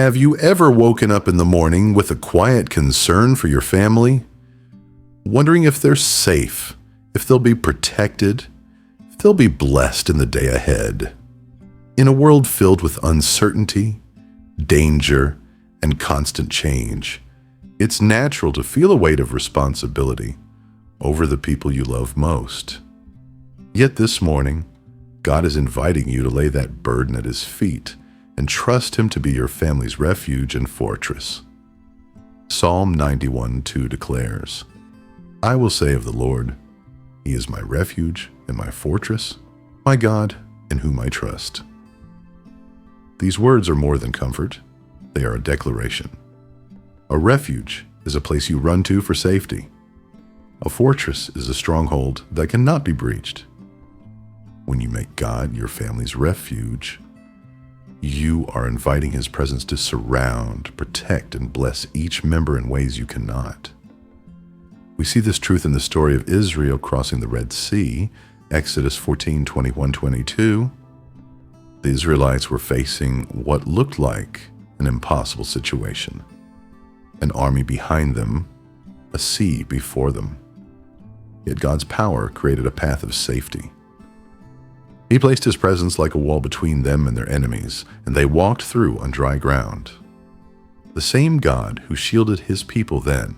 Have you ever woken up in the morning with a quiet concern for your family, wondering if they're safe, if they'll be protected, if they'll be blessed in the day ahead? In a world filled with uncertainty, danger, and constant change, it's natural to feel a weight of responsibility over the people you love most. Yet this morning, God is inviting you to lay that burden at His feet and trust Him to be your family's refuge and fortress. Psalm 91:2 declares, "I will say of the Lord, He is my refuge and my fortress, my God in whom I trust." These words are more than comfort, they are a declaration. A refuge is a place you run to for safety. A fortress is a stronghold that cannot be breached. When you make God your family's refuge, you are inviting His presence to surround, protect, and bless each member in ways you cannot. We see this truth in the story of Israel crossing the Red Sea, Exodus 14:21-22. The Israelites were facing what looked like an impossible situation. An army behind them, a sea before them. Yet God's power created a path of safety. He placed His presence like a wall between them and their enemies, and they walked through on dry ground. The same God who shielded His people then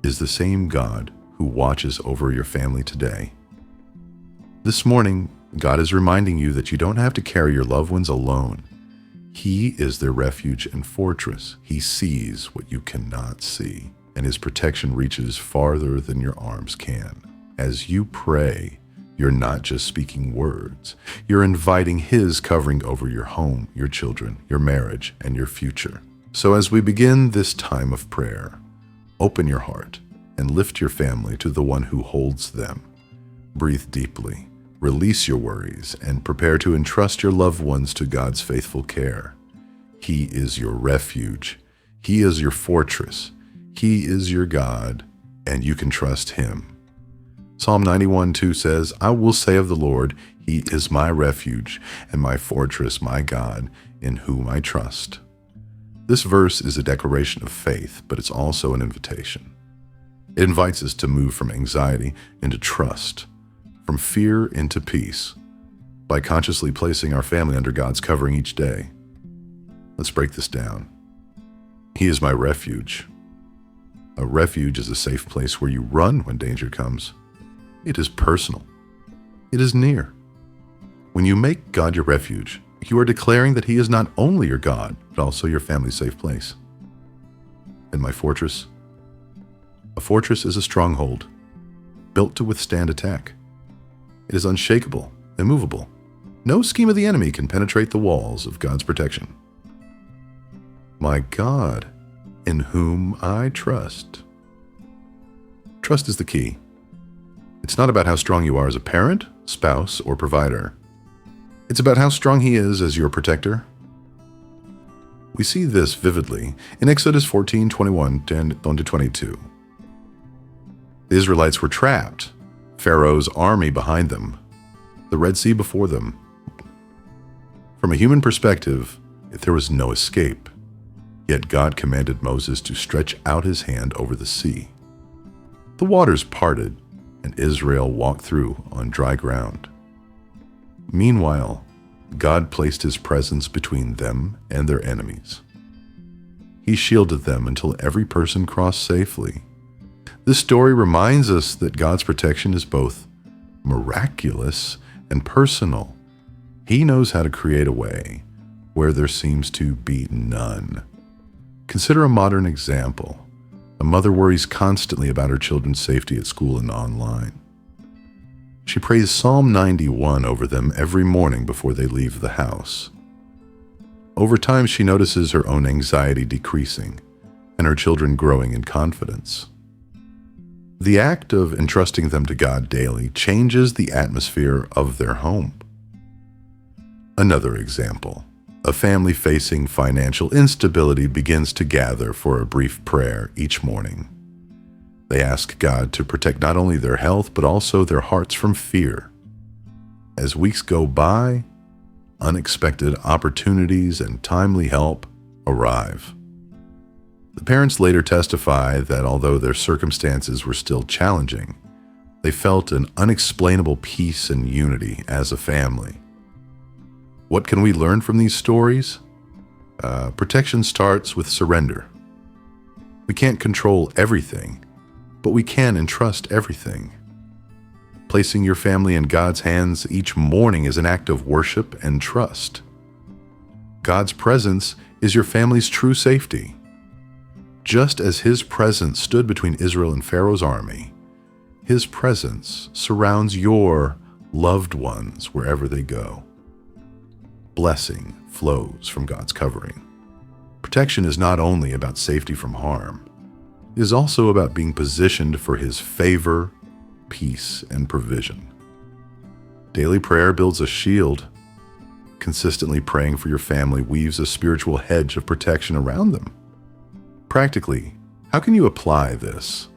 is the same God who watches over your family today. This morning, God is reminding you that you don't have to carry your loved ones alone. He is their refuge and fortress. He sees what you cannot see, and His protection reaches farther than your arms can. As you pray, you're not just speaking words. You're inviting His covering over your home, your children, your marriage, and your future. So as we begin this time of prayer, open your heart and lift your family to the one who holds them. Breathe deeply, release your worries, and prepare to entrust your loved ones to God's faithful care. He is your refuge. He is your fortress. He is your God, and you can trust Him. Psalm 91:2 says, "I will say of the Lord, He is my refuge and my fortress, my God, in whom I trust." This verse is a declaration of faith, but it's also an invitation. It invites us to move from anxiety into trust, from fear into peace, by consciously placing our family under God's covering each day. Let's break this down. He is my refuge. A refuge is a safe place where you run when danger comes. It is personal. It is near. When you make God your refuge, you are declaring that He is not only your God, but also your family's safe place. And my fortress? A fortress is a stronghold, built to withstand attack. It is unshakable, immovable. No scheme of the enemy can penetrate the walls of God's protection. My God, in whom I trust. Trust is the key. It's not about how strong you are as a parent, spouse, or provider. It's about how strong He is as your protector. We see this vividly in Exodus 14:21-22. The Israelites were trapped, Pharaoh's army behind them, the Red Sea before them. From a human perspective, there was no escape. Yet God commanded Moses to stretch out his hand over the sea. The waters parted, and Israel walked through on dry ground. Meanwhile, God placed His presence between them and their enemies. He shielded them until every person crossed safely. This story reminds us that God's protection is both miraculous and personal. He knows how to create a way where there seems to be none. Consider a modern example. A mother worries constantly about her children's safety at school and online. She prays Psalm 91 over them every morning before they leave the house. Over time, she notices her own anxiety decreasing and her children growing in confidence. The act of entrusting them to God daily changes the atmosphere of their home. Another example. A family facing financial instability begins to gather for a brief prayer each morning. They ask God to protect not only their health, but also their hearts from fear. As weeks go by, unexpected opportunities and timely help arrive. The parents later testify that although their circumstances were still challenging, they felt an unexplainable peace and unity as a family. What can we learn from these stories? Protection starts with surrender. We can't control everything, but we can entrust everything. Placing your family in God's hands each morning is an act of worship and trust. God's presence is your family's true safety. Just as His presence stood between Israel and Pharaoh's army, His presence surrounds your loved ones wherever they go. Blessing flows from God's covering. Protection is not only about safety from harm, it is also about being positioned for His favor, peace, and provision. Daily prayer builds a shield. Consistently praying for your family weaves a spiritual hedge of protection around them. Practically, how can you apply this?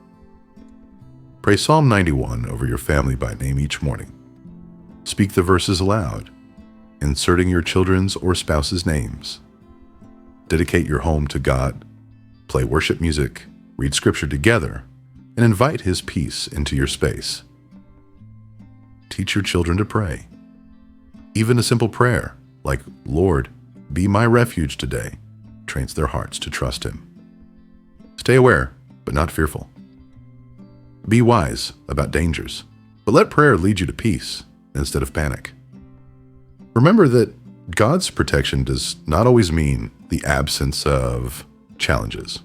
Pray Psalm 91 over your family by name each morning. Speak the verses aloud, inserting your children's or spouse's names. Dedicate your home to God, play worship music, read scripture together, and invite His peace into your space. Teach your children to pray. Even a simple prayer, like, "Lord, be my refuge today," trains their hearts to trust Him. Stay aware, but not fearful. Be wise about dangers, but let prayer lead you to peace instead of panic. Remember that God's protection does not always mean the absence of challenges.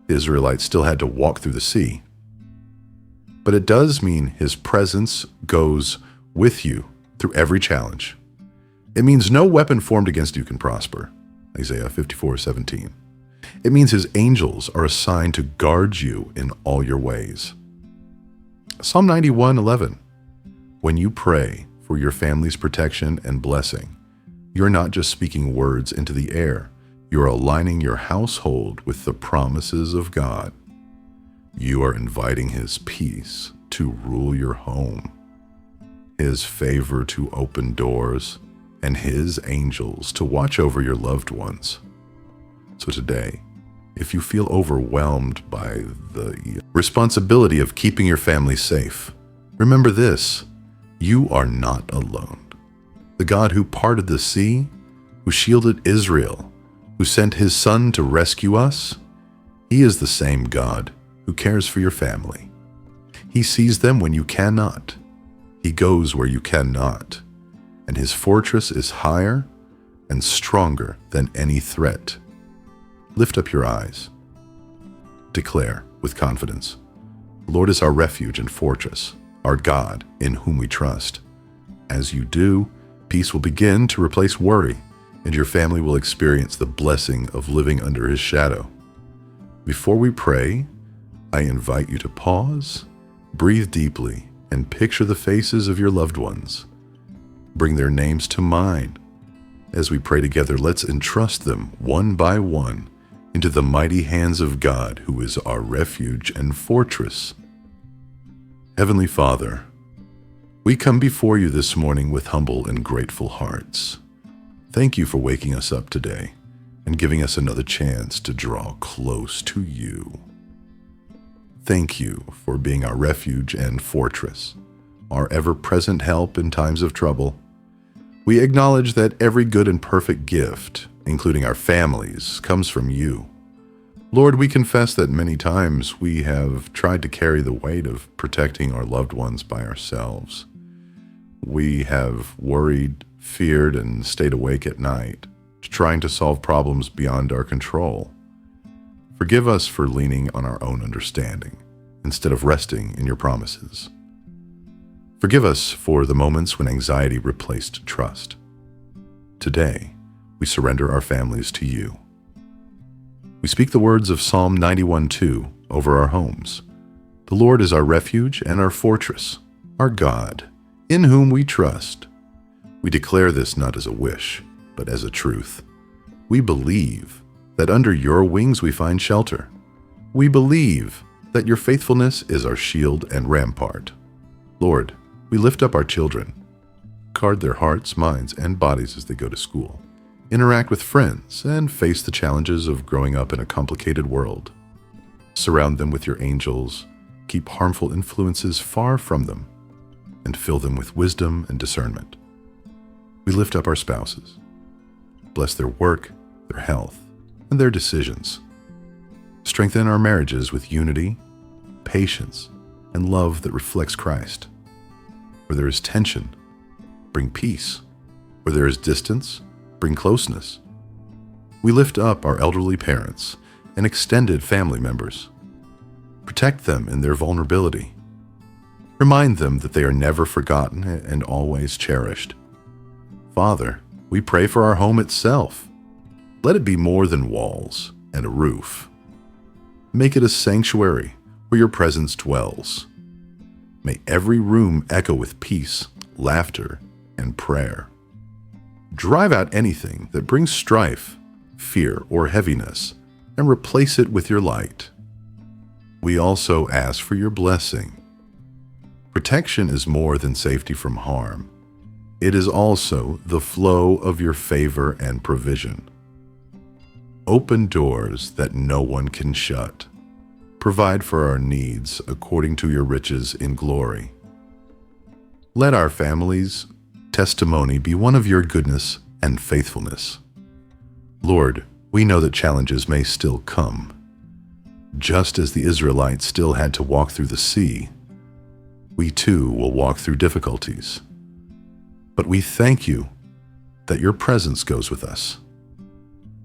The Israelites still had to walk through the sea, but it does mean His presence goes with you through every challenge. It means no weapon formed against you can prosper, Isaiah 54:17. It means His angels are assigned to guard you in all your ways. Psalm 91:11. When you pray for your family's protection and blessing, you're not just speaking words into the air, you're aligning your household with the promises of God. You are inviting His peace to rule your home, His favor to open doors, and His angels to watch over your loved ones. So today, if you feel overwhelmed by the responsibility of keeping your family safe, remember this: you are not alone. The God who parted the sea, who shielded Israel, who sent His Son to rescue us, He is the same God who cares for your family. He sees them when you cannot. He goes where you cannot. And His fortress is higher and stronger than any threat. Lift up your eyes. Declare with confidence, "The Lord is our refuge and fortress, our God in whom we trust." As you do, peace will begin to replace worry, and your family will experience the blessing of living under His shadow. Before we pray, I invite you to pause, breathe deeply, and picture the faces of your loved ones. Bring their names to mind. As we pray together, let's entrust them one by one into the mighty hands of God, who is our refuge and fortress. Heavenly Father, we come before you this morning with humble and grateful hearts. Thank you for waking us up today and giving us another chance to draw close to you. Thank you for being our refuge and fortress, our ever-present help in times of trouble. We acknowledge that every good and perfect gift, including our families, comes from you. Lord, we confess that many times we have tried to carry the weight of protecting our loved ones by ourselves. We have worried, feared, and stayed awake at night, trying to solve problems beyond our control. Forgive us for leaning on our own understanding instead of resting in your promises. Forgive us for the moments when anxiety replaced trust. Today, we surrender our families to you. We speak the words of Psalm 91:2 over our homes. The Lord is our refuge and our fortress, our God, in whom we trust. We declare this not as a wish, but as a truth. We believe that under your wings we find shelter. We believe that your faithfulness is our shield and rampart. Lord, we lift up our children. Guard their hearts, minds, and bodies as they go to school. Interact with friends and face the challenges of growing up in a complicated world. Surround them with your angels, keep harmful influences far from them, and fill them with wisdom and discernment. We lift up our spouses. Bless their work, their health, and their decisions. Strengthen our marriages with unity, patience, and love that reflects Christ. Where there is tension, bring peace. Where there is distance, bring closeness. We lift up our elderly parents and extended family members. Protect them in their vulnerability. Remind them that they are never forgotten and always cherished. Father, we pray for our home itself. Let it be more than walls and a roof. Make it a sanctuary where your presence dwells. May every room echo with peace, laughter, and prayer. Drive out anything that brings strife, fear, or heaviness, and replace it with your light. We also ask for your blessing. Protection is more than safety from harm. It is also the flow of your favor and provision. Open doors that no one can shut. Provide for our needs according to your riches in glory. Let our family's testimony be one of your goodness and faithfulness. Lord, we know that challenges may still come. Just as the Israelites still had to walk through the sea, we too will walk through difficulties. But we thank you that your presence goes with us.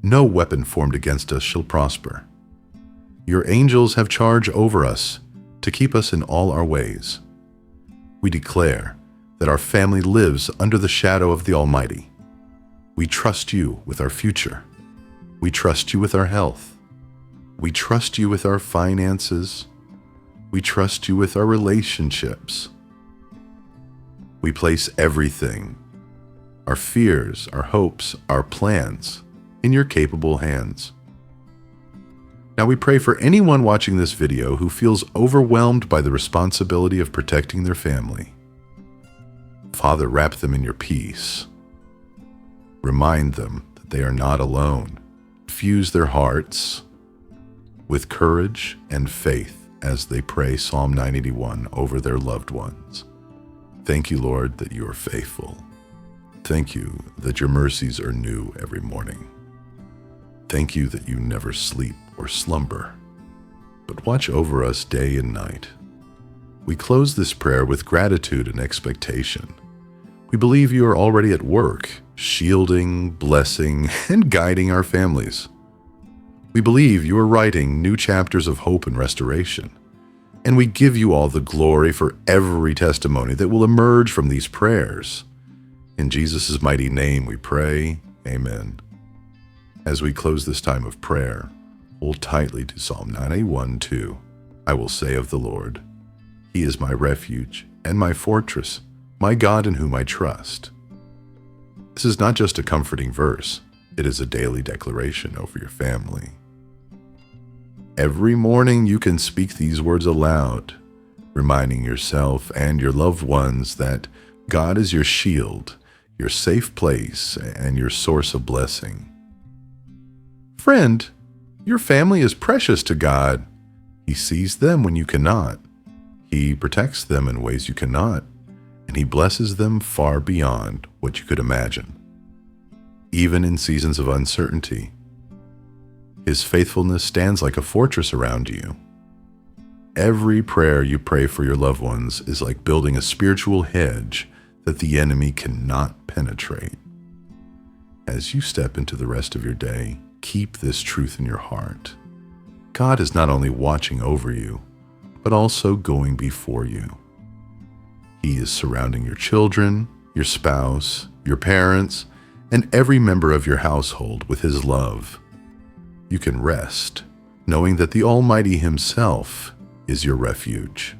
No weapon formed against us shall prosper. Your angels have charge over us to keep us in all our ways. We declare that our family lives under the shadow of the Almighty. We trust you with our future. We trust you with our health. We trust you with our finances. We trust you with our relationships. We place everything, our fears, our hopes, our plans, in your capable hands. Now we pray for anyone watching this video who feels overwhelmed by the responsibility of protecting their family. Father, wrap them in your peace. Remind them that they are not alone. Fuse their hearts with courage and faith as they pray Psalm 981 over their loved ones. Thank you, Lord, that you are faithful. Thank you that your mercies are new every morning. Thank you that you never sleep or slumber, but watch over us day and night. We close this prayer with gratitude and expectation. We believe you are already at work, shielding, blessing, and guiding our families. We believe you are writing new chapters of hope and restoration, and we give you all the glory for every testimony that will emerge from these prayers. In Jesus' mighty name we pray, amen. As we close this time of prayer, hold tightly to Psalm 981:2. I will say of the Lord, He is my refuge and my fortress, my God in whom I trust. This is not just a comforting verse, it is a daily declaration over your family. Every morning you can speak these words aloud, reminding yourself and your loved ones that God is your shield, your safe place, and your source of blessing. Friend, your family is precious to God. He sees them when you cannot. He protects them in ways you cannot, and He blesses them far beyond what you could imagine. Even in seasons of uncertainty, His faithfulness stands like a fortress around you. Every prayer you pray for your loved ones is like building a spiritual hedge that the enemy cannot penetrate. As you step into the rest of your day, keep this truth in your heart. God is not only watching over you, but also going before you. He is surrounding your children, your spouse, your parents, and every member of your household with His love. You can rest, knowing that the Almighty Himself is your refuge.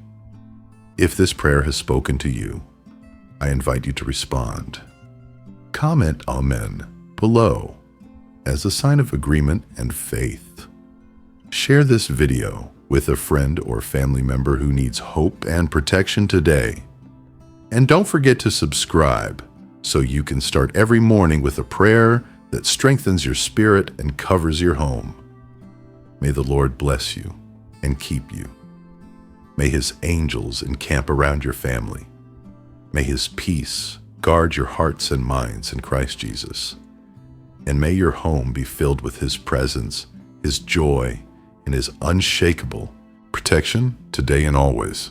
If this prayer has spoken to you, I invite you to respond. Comment Amen below as a sign of agreement and faith. Share this video with a friend or family member who needs hope and protection today. And don't forget to subscribe so you can start every morning with a prayer that strengthens your spirit and covers your home. May the Lord bless you and keep you. May His angels encamp around your family. May His peace guard your hearts and minds in Christ Jesus. And may your home be filled with His presence, His joy, and His unshakable protection today and always.